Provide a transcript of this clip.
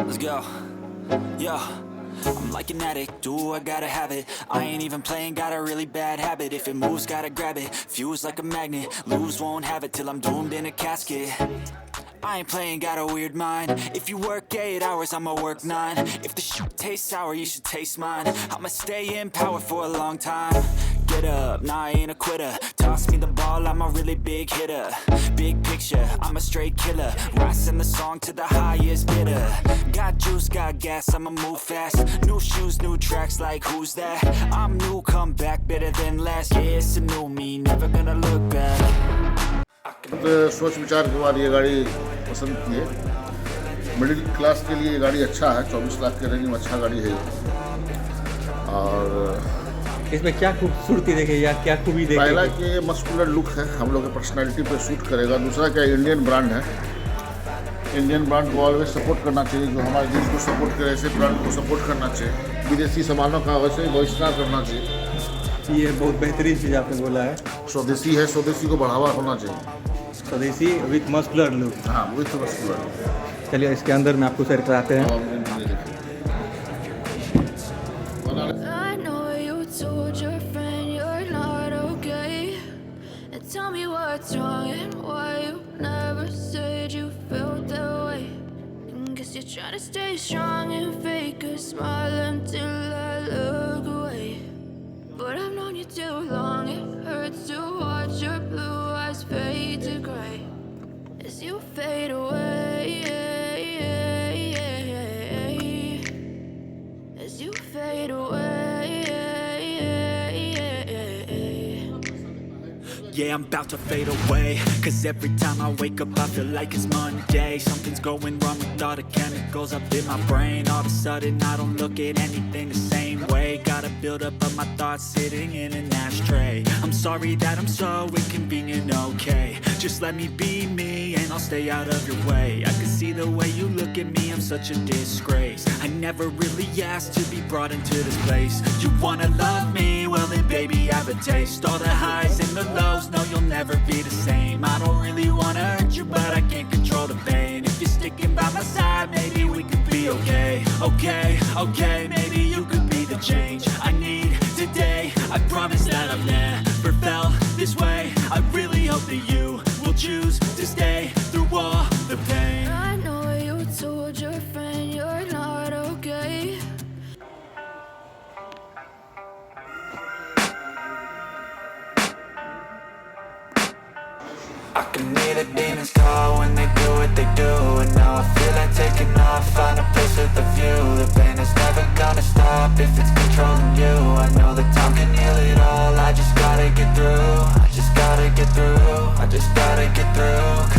Let's go. Yo, I'm like an addict, do I gotta have it. I ain't even playing, got a really bad habit. If it moves, gotta grab it, fuse like a magnet. Lose, won't have it till I'm doomed in a casket. I ain't playing, got a weird mind. If you work 8 hours, I'ma work 9. If the shit tastes sour, you should taste mine. I'ma stay in power for a long time. Get up, nah, I ain't a quitter. Toss me the ball, I'm a really big hitter. Big picture, I'm a straight killer. Rising the song to the highest bidder. Got juice, got gas, I'ma move fast. New shoes, new tracks, like who's that? I'm new, come back, better than last. Yeah, it's a new me, never gonna look back. सोच विचार के बाद ये गाड़ी पसंद की है। Middle class के लिए ये गाड़ी अच्छा है। 24 लाख के रेंज में अच्छा गाड़ी है। और इसमें क्या खूबसूरती देखे या क्या खूबी देखे? पहला कि ये मस्कुलर लुक है, हम लोग के पर्सनैलिटी पे सूट करेगा। दूसरा क्या, इंडियन ब्रांड है। इंडियन ब्रांड को ऑलवेज सपोर्ट करना चाहिए। जो हमारे देश को सपोर्ट करे ऐसे ब्रांड को सपोर्ट करना चाहिए। विदेशी सामानों का वैसे ही बहिष्कार करना चाहिए। ये बहुत बेहतरीन चीज़ आपने बोला है। स्वदेशी है, स्वदेशी को बढ़ावा होना चाहिए। स्वदेशी विथ मस्कुलर लुक। हाँ, विथ मस्कुलर। चलिए इसके अंदर में आपको सैर कराते हैं। I know you told your friend you're not okay, and tell me what's wrong and why you never said you felt that way. Guess you're trying to stay strong and fake a smile until I look away. But I've known you too long, it hurts to watch your blue eyes fade to gray as you fade away, as you fade away. Yeah, I'm about to fade away, cause every time I wake up I feel like it's Monday. Something's going wrong with all the chemicals up in my brain. All of a sudden I don't look at anything the same way. Got a build-up of my thoughts sitting in an ashtray. I'm sorry that I'm so inconvenient, okay. Just let me be me and I'll stay out of your way. I can see the way you look at me, I'm such a disgrace. I never really asked to be brought into this place. You wanna love me? Well then baby I have a taste. All the highs and the lows, no you'll never be the same. I don't really wanna hurt you but I can't control the pain. If you're sticking by my side, maybe we could be okay. Okay, okay, maybe you could be the change I need today. I promise that I've never felt this way. I really hope that you will choose to stay through all the pain. I know you told your friend you're not okay. I can hear the demons call when they do what they do. And now I feel like taking off, find a place with a view. The pain is never gonna stop if it's controlling you. I know that time can heal it all, I just gotta get through. I just gotta get through, I just gotta get through.